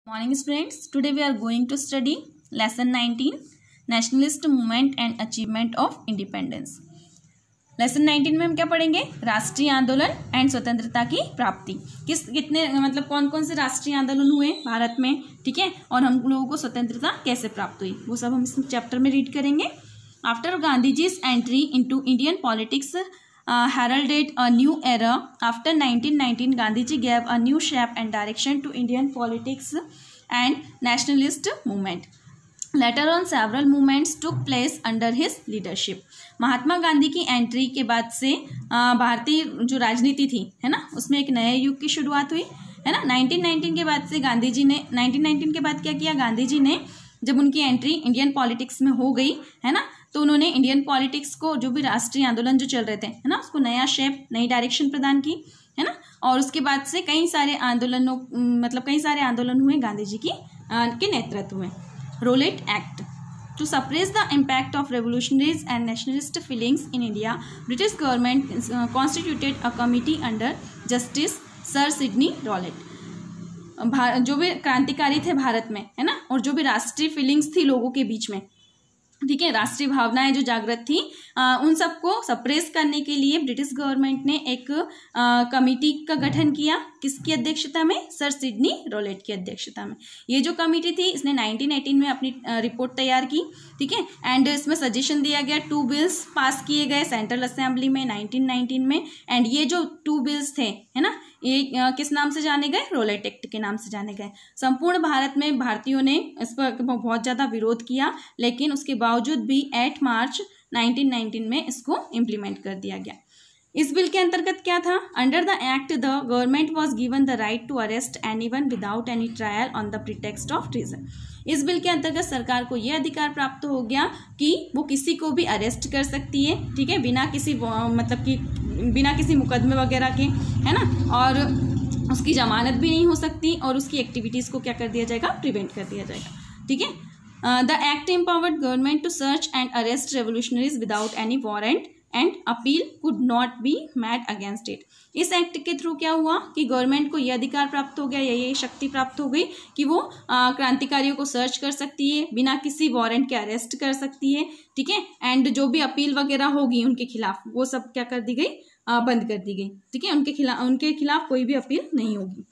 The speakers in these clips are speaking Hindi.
Morning students, today we are going to study lesson 19 nationalist movement and achievement of independence. Lesson 19 में हम क्या पढ़ेंगे? राष्ट्रीय आंदोलन एंड स्वतंत्रता की प्राप्ति। कितने मतलब कौन कौन से राष्ट्रीय आंदोलन हुए भारत में, ठीक है, और हम लोगों को स्वतंत्रता कैसे प्राप्त हुई, वो सब हम इस चैप्टर में रीड करेंगे। After Gandhiji's entry into Indian politics heralded a new era. After 1919, Gandhiji gave a new shape and direction to Indian politics and nationalist movement. Later on, several movements took place under his leadership. Mahatma Gandhi की एंट्री के बाद से भारतीय जो राजनीति थी, है ना, उसमें एक नए युग की शुरुआत हुई, है ना। 1919 के बाद से गांधी जी ने 1919 के बाद क्या किया? गांधी जी ने जब उनकी एंट्री इंडियन पॉलिटिक्स में हो गई, है ना, तो उन्होंने इंडियन पॉलिटिक्स को, जो भी राष्ट्रीय आंदोलन जो चल रहे थे, है ना, उसको नया शेप, नई डायरेक्शन प्रदान की, है ना। और उसके बाद से कई सारे आंदोलन हुए गांधी जी के नेतृत्व में। Rowlatt Act to suppress the impact of revolutionaries and nationalist feelings in India, British government constituted a committee under justice sir Sidney Rowlatt. जो भी क्रांतिकारी थे भारत में, है ना, और जो भी राष्ट्रीय फीलिंग्स थी लोगों के बीच में, ठीक है, राष्ट्रीय भावनाएं जो जागृत थी, उन सबको सप्रेस करने के लिए ब्रिटिश गवर्नमेंट ने एक कमेटी का गठन किया। किसकी अध्यक्षता में? सर सिडनी रॉलेट की अध्यक्षता में। ये जो कमेटी थी, इसने 1918 में अपनी रिपोर्ट तैयार की, ठीक है, एंड इसमें सजेशन दिया गया। 2 बिल्स पास किए गए सेंट्रल असेंबली में 1919 में, एंड ये जो 2 बिल्स थे, है ना, ये किस नाम से जाने गए? रोलेट एक्ट के नाम से जाने गए। संपूर्ण भारत में भारतीयों ने इस पर बहुत ज़्यादा विरोध किया, लेकिन उसके बावजूद भी 8 मार्च 1919 में इसको इम्प्लीमेंट कर दिया गया। इस बिल के अंतर्गत क्या था? Under the act the government was given the right to arrest anyone without any trial on the pretext of treason. इस बिल के अंतर्गत सरकार को यह अधिकार प्राप्त हो गया कि वो किसी को भी अरेस्ट कर सकती है, ठीक है, बिना किसी मुकदमे वगैरह के, है ना, और उसकी जमानत भी नहीं हो सकती, और उसकी एक्टिविटीज़ को क्या कर दिया जाएगा? प्रिवेंट कर दिया जाएगा, ठीक है। The act empowered government to search and arrest revolutionaries without any warrant and appeal could not be made against it. इस एक्ट के थ्रू क्या हुआ कि गवर्नमेंट को यह अधिकार प्राप्त हो गया, ये शक्ति प्राप्त हो गई कि वो क्रांतिकारियों को सर्च कर सकती है, बिना किसी वारंट के अरेस्ट कर सकती है, ठीक है, एंड जो भी अपील वगैरह होगी उनके खिलाफ, वो सब क्या कर दी गई? बंद कर दी गई, ठीक है, उनके खिलाफ कोई भी अपील नहीं होगी।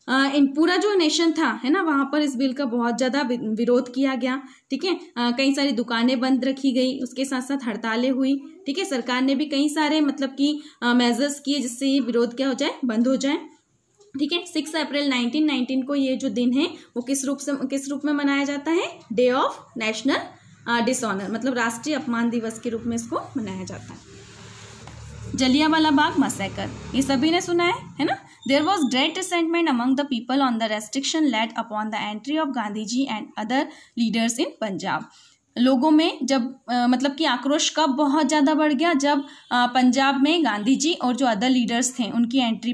इन पूरा जो नेशन था, है ना, वहाँ पर इस बिल का बहुत ज़्यादा विरोध किया गया, ठीक है। कई सारी दुकानें बंद रखी गई, उसके साथ साथ हड़तालें हुई, ठीक है। सरकार ने भी कई सारे मेजर्स किए जिससे ये विरोध क्या हो जाए? बंद हो जाए, ठीक है। 6 अप्रैल 1919 को ये जो दिन है वो किस रूप में मनाया जाता है? डे ऑफ नेशनल डिसऑनर, मतलब राष्ट्रीय अपमान दिवस के रूप में इसको मनाया जाता है। जलियांवाला बाग मैसेकर, ये सभी ने सुना है ना। There was great resentment among the people on the restriction laid upon the entry of Gandhiji and other leaders in Punjab. लोगों में जब आक्रोश कब बहुत ज़्यादा बढ़ गया? जब पंजाब में गांधी जी और जो अदर लीडर्स थे उनकी एंट्री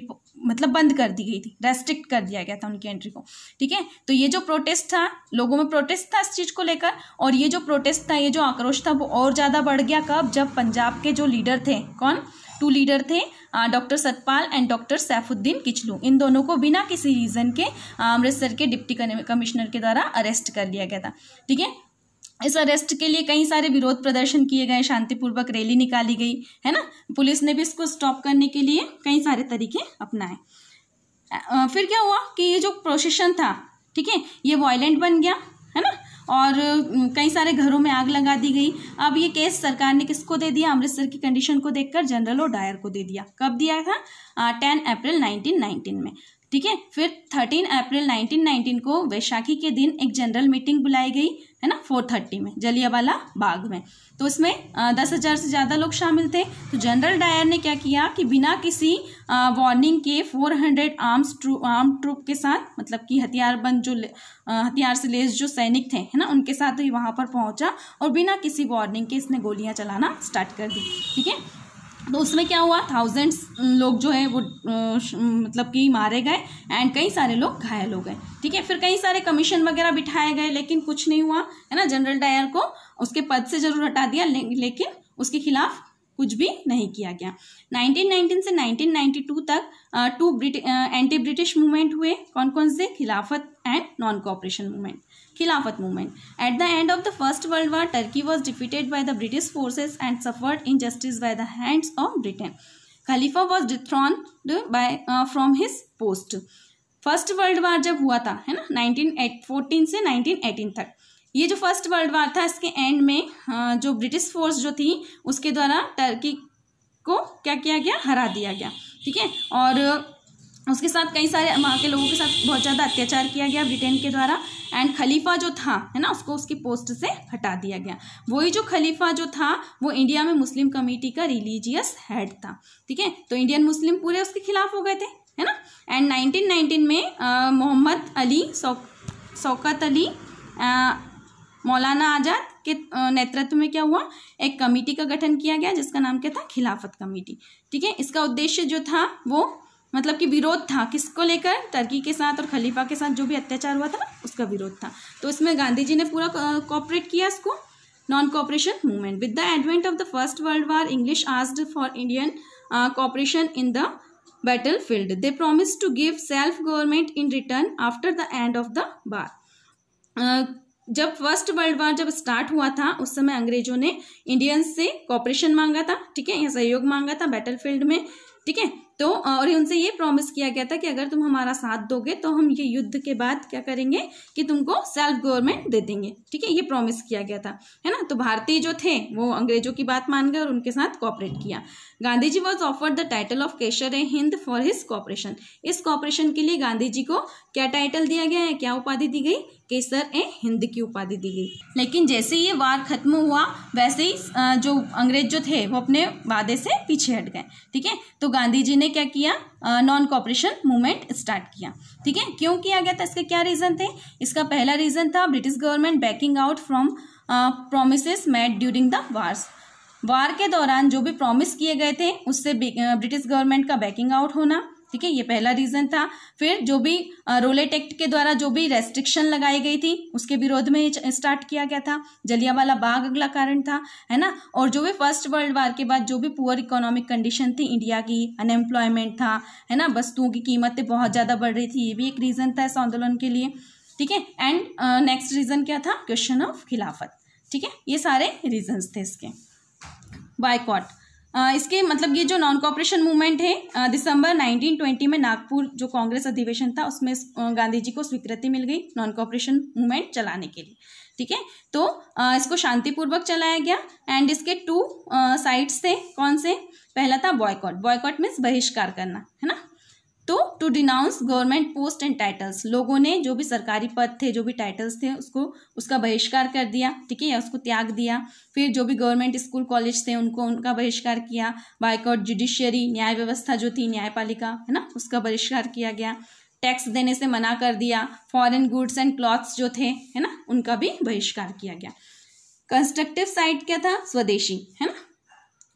बंद कर दी गई थी, रेस्ट्रिक्ट कर दिया गया था उनकी एंट्री को, ठीक है। तो ये जो प्रोटेस्ट था, लोगों में प्रोटेस्ट था इस चीज़ को लेकर, और ये जो प्रोटेस्ट था, ये जो आक्रोश था, वो और ज़्यादा बढ़ गया कब? जब पंजाब के जो लीडर थे, कौन? 2 लीडर थे, doctor Satpal and doctor Saifuddin Kitchlew. इन दोनों को बिना किसी रीज़न के अमृतसर के डिप्टी कमिश्नर के द्वारा अरेस्ट कर लिया गया था, ठीक है। इस अरेस्ट के लिए कई सारे विरोध प्रदर्शन किए गए, शांतिपूर्वक रैली निकाली गई, है ना। पुलिस ने भी इसको स्टॉप करने के लिए कई सारे तरीके अपनाए। फिर क्या हुआ कि ये जो प्रोसेशन था, ठीक है, ये वायलेंट बन गया, है ना, और कई सारे घरों में आग लगा दी गई। अब ये केस सरकार ने किसको दे दिया? अमृतसर की कंडीशन को देखकर जनरल डायर को दे दिया। कब दिया था? 10 अप्रैल 1919 में, ठीक है। फिर 13 अप्रैल 1919 को वैशाखी के दिन एक जनरल मीटिंग बुलाई गई, है ना, 4:30 में जलियांवाला बाग में। तो इसमें 10,000 से ज़्यादा लोग शामिल थे। तो जनरल डायर ने क्या किया कि बिना किसी वार्निंग के 400 आर्म ट्रूप के साथ, मतलब कि हथियारबंद जो हथियार से लैस जो सैनिक थे, है ना, उनके साथ ही वहाँ पर पहुँचा और बिना किसी वार्निंग के इसने गोलियाँ चलाना स्टार्ट कर दी, ठीक है। तो उसमें क्या हुआ? 1000 लोग जो है वो मारे गए एंड कई सारे लोग घायल हो गए, ठीक है। फिर कई सारे कमीशन वगैरह बिठाए गए, लेकिन कुछ नहीं हुआ, है ना। जनरल डायर को उसके पद से जरूर हटा दिया, लेकिन उसके खिलाफ कुछ भी नहीं किया गया। 1919 से 1992 तक टू एंटी ब्रिटिश मूवमेंट हुए। कौन कौन से? Khilafat and non cooperation movement. Khilafat movement. At the end of the first world war Turkey was defeated by the British forces and suffered injustice by the hands of Britain. Khalifa was dethroned by from his post. First world war जब हुआ था, है ना, 1914 से 1918 तक, ये जो फर्स्ट वर्ल्ड वार था, इसके एंड में जो ब्रिटिश फोर्स जो थी उसके द्वारा टर्की को क्या किया गया? हरा दिया गया। ठीक है, और उसके साथ कई सारे वहाँ के लोगों के साथ बहुत ज़्यादा अत्याचार किया गया ब्रिटेन के द्वारा। एंड खलीफा जो था, है ना, उसको उसकी पोस्ट से हटा दिया गया। वही जो खलीफा जो था वो इंडिया में मुस्लिम कमेटी का रिलीजियस हेड था। ठीक है, तो इंडियन मुस्लिम पूरे उसके खिलाफ हो गए थे, है ना। एंड 1919 में मोहम्मद अली, शौकत अली, मौलाना आज़ाद के नेतृत्व में क्या हुआ? एक कमेटी का गठन किया गया जिसका नाम क्या था? खिलाफत कमेटी। ठीक है, इसका उद्देश्य जो था वो मतलब कि विरोध था, किसको लेकर? टर्की के साथ और खलीफा के साथ जो भी अत्याचार हुआ था ना, उसका विरोध था। तो इसमें गांधी जी ने पूरा कोऑपरेट किया इसको। Non cooperation movement. With the advent of the first world war English asked for Indian cooperation in the battlefield. They promised to give self government in return after the end of the war. जब फर्स्ट वर्ल्ड वार जब स्टार्ट हुआ था उस समय अंग्रेजों ने इंडियंस से कॉपरेशन मांगा था। ठीक है, या सहयोग मांगा था बैटलफील्ड में। ठीक है, तो और उनसे ये प्रॉमिस किया गया था कि अगर तुम हमारा साथ दोगे तो हम ये युद्ध के बाद क्या करेंगे कि तुमको सेल्फ गवर्नमेंट दे देंगे। ठीक है, ये प्रॉमिस किया गया था, है ना। तो भारतीय जो थे वो अंग्रेजों की बात मान गए और उनके साथ कॉपरेट किया। Gandhi ji was offered the title of Kaiser e Hind for his cooperation. इस कॉपरेशन के लिए गांधी जी को क्या टाइटल दिया गया है? क्या उपाधि दी गई? केसर ए हिंद की उपाधि दी गई। लेकिन जैसे ये वार खत्म हुआ वैसे ही जो अंग्रेज जो थे वो अपने वादे से पीछे हट गए। ठीक है, तो गांधी जी ने क्या किया? नॉन कॉपरेशन मूवमेंट स्टार्ट किया। ठीक है, क्यों किया गया था? इसके क्या रीजन थे? इसका पहला रीजन था British government backing out from promises made during the wars. वार के दौरान जो भी प्रॉमिस किए गए थे उससे ब्रिटिश गवर्नमेंट का बैकिंग आउट होना। ठीक है, ये पहला रीजन था। फिर जो भी रोलेट एक्ट के द्वारा जो भी रेस्ट्रिक्शन लगाई गई थी उसके विरोध में स्टार्ट किया गया था। जलियांवाला बाग अगला कारण था, है ना। और जो भी फर्स्ट वर्ल्ड वार के बाद जो भी पुअर इकोनॉमिक कंडीशन थी इंडिया की, अनएम्प्लॉयमेंट था, है ना, वस्तुओं की कीमतें बहुत ज़्यादा बढ़ रही थी, ये भी एक रीज़न था इस आंदोलन के लिए। ठीक है, एंड नेक्स्ट रीज़न क्या था? क्वेश्चन ऑफ खिलाफत। ठीक है, ये सारे रीजन्स थे इसके। बायकॉट, इसके मतलब ये जो नॉन कॉपरेशन मूवमेंट है दिसंबर 1920 में नागपुर जो कांग्रेस अधिवेशन था उसमें गांधी जी को स्वीकृति मिल गई नॉन कॉपरेशन मूवमेंट चलाने के लिए। ठीक है, तो इसको शांतिपूर्वक चलाया गया। एंड इसके 2 साइड्स थे। कौन से? पहला था बॉयकॉट। बॉयकॉट मीन्स बहिष्कार करना, है ना। तो to denounce government post and titles, लोगों ने जो भी सरकारी पद थे, जो भी टाइटल्स थे, उसका बहिष्कार कर दिया। ठीक है, या उसको त्याग दिया। फिर जो भी गवर्नमेंट स्कूल कॉलेज थे उनका बहिष्कार किया। बायकॉट जुडिशियरी, न्याय व्यवस्था जो थी, न्यायपालिका, है ना, उसका बहिष्कार किया गया। टैक्स देने से मना कर दिया। फॉरेन गुड्स एंड क्लॉथ्स जो थे, है ना, उनका भी बहिष्कार किया गया। कंस्ट्रक्टिव साइड क्या था? स्वदेशी, है ना।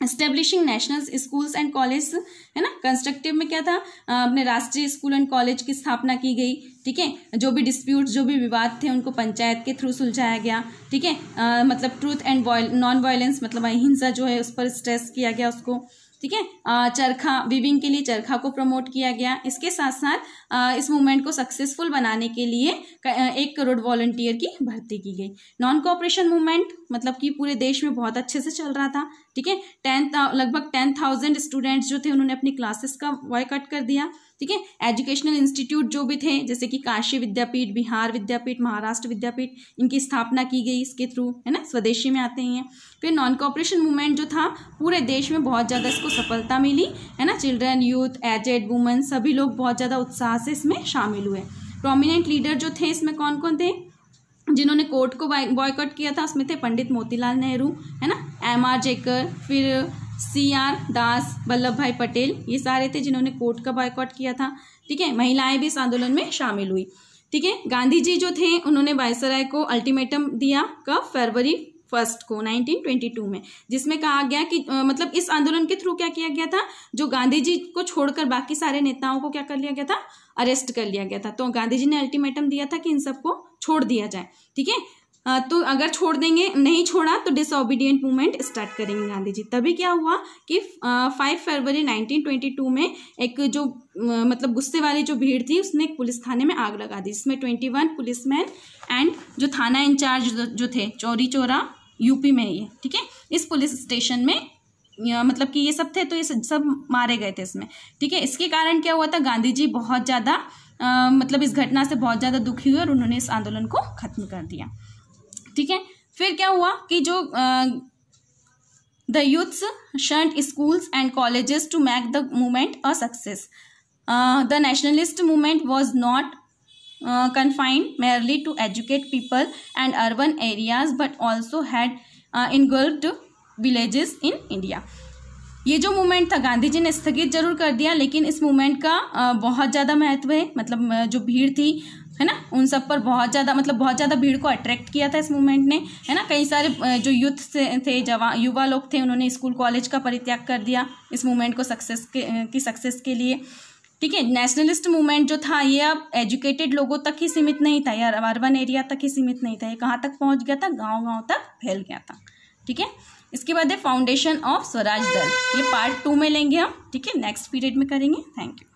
Establishing national schools and college, है ना। कंस्ट्रक्टिव में क्या था? अपने राष्ट्रीय स्कूल एंड कॉलेज की स्थापना की गई। ठीक है, जो भी डिस्प्यूट्स, जो भी विवाद थे उनको पंचायत के थ्रू सुलझाया गया। ठीक है, मतलब ट्रूथ एंड नॉन वायलेंस, मतलब अहिंसा जो है उस पर स्ट्रेस किया गया उसको। ठीक है, चरखा वीविंग के लिए चरखा को प्रमोट किया गया। इसके साथ साथ इस मूवमेंट को सक्सेसफुल बनाने के लिए 1 करोड़ वॉलंटियर की भर्ती की गई। नॉन कोऑपरेशन मूवमेंट मतलब कि पूरे देश में बहुत अच्छे से चल रहा था। ठीक है, लगभग 10,000 स्टूडेंट्स जो थे उन्होंने अपनी क्लासेस का बॉयकॉट कर दिया। ठीक है, एजुकेशनल इंस्टीट्यूट जो भी थे जैसे कि काशी विद्यापीठ, बिहार विद्यापीठ, महाराष्ट्र विद्यापीठ, इनकी स्थापना की गई इसके थ्रू, है ना, स्वदेशी में आते हैं। फिर नॉन कोऑपरेशन मूवमेंट जो था पूरे देश में बहुत ज़्यादा इसको सफलता मिली, है ना। चिल्ड्रन, यूथ, एजेड, वुमेन सभी लोग बहुत ज़्यादा उत्साह से इसमें शामिल हुए। प्रोमिनेंट लीडर जो थे इसमें कौन कौन थे जिन्होंने कोर्ट को बॉयकॉट किया था? उसमें थे पंडित मोतीलाल नेहरू, है ना, M.R. जेकर, फिर C.R. दास, वल्लभ भाई पटेल, ये सारे थे जिन्होंने कोर्ट का बॉयकॉट किया था। ठीक है, महिलाएं भी इस आंदोलन में शामिल हुई। ठीक है, गांधी जी जो थे उन्होंने वायसराय को अल्टीमेटम दिया। कब? फरवरी 1 को 1922 में, जिसमें कहा गया कि मतलब इस आंदोलन के थ्रू क्या किया गया था? जो गांधी जी को छोड़कर बाकी सारे नेताओं को क्या कर लिया गया था? अरेस्ट कर लिया गया था। तो गांधी जी ने अल्टीमेटम दिया था कि इन सबको छोड़ दिया जाए। ठीक है, तो अगर छोड़ देंगे, नहीं छोड़ा तो डिसओबीडियंट मूवमेंट स्टार्ट करेंगे गांधी जी। तभी क्या हुआ कि 5 फरवरी 1922 में एक जो मतलब गुस्से वाली जो भीड़ थी उसने एक पुलिस थाने में आग लगा दी, जिसमें 21 पुलिसमैन एंड जो थाना इंचार्ज जो थे, चौरी चौरा यूपी में ये, ठीक है, इस पुलिस स्टेशन में मतलब कि ये सब थे, तो ये सब मारे गए थे इसमें, ठीक है। इसके कारण क्या हुआ था, गांधी जी बहुत ज़्यादा मतलब इस घटना से बहुत ज़्यादा दुखी हुए और उन्होंने इस आंदोलन को खत्म कर दिया, ठीक है। फिर क्या हुआ कि जो the youths shunned schools and colleges to make the movement a success. The nationalist movement was not confined merely to educate people and urban areas but also had engulfed villages in India। ये जो मूवमेंट था गांधी जी ने स्थगित जरूर कर दिया, लेकिन इस मूवमेंट का बहुत ज़्यादा महत्व है। मतलब जो भीड़ थी, है ना, उन सब पर बहुत ज़्यादा मतलब बहुत ज़्यादा भीड़ को अट्रैक्ट किया था इस मूवमेंट ने, है ना। कई सारे जो यूथ से थे, युवा लोग थे, उन्होंने स्कूल कॉलेज का परित्याग कर दिया इस मूवमेंट को सक्सेस के लिए, ठीक है। नेशनलिस्ट मूवमेंट जो था ये अब एजुकेटेड लोगों तक ही सीमित नहीं था, या अर्बन एरिया तक ही सीमित नहीं था, ये कहाँ तक पहुँच गया था, गाँव तक फैल गया था, ठीक है। इसके बाद है फाउंडेशन ऑफ स्वराज दल, ये पार्ट 2 में लेंगे हम, ठीक है, नेक्स्ट पीरियड में करेंगे। Thank you.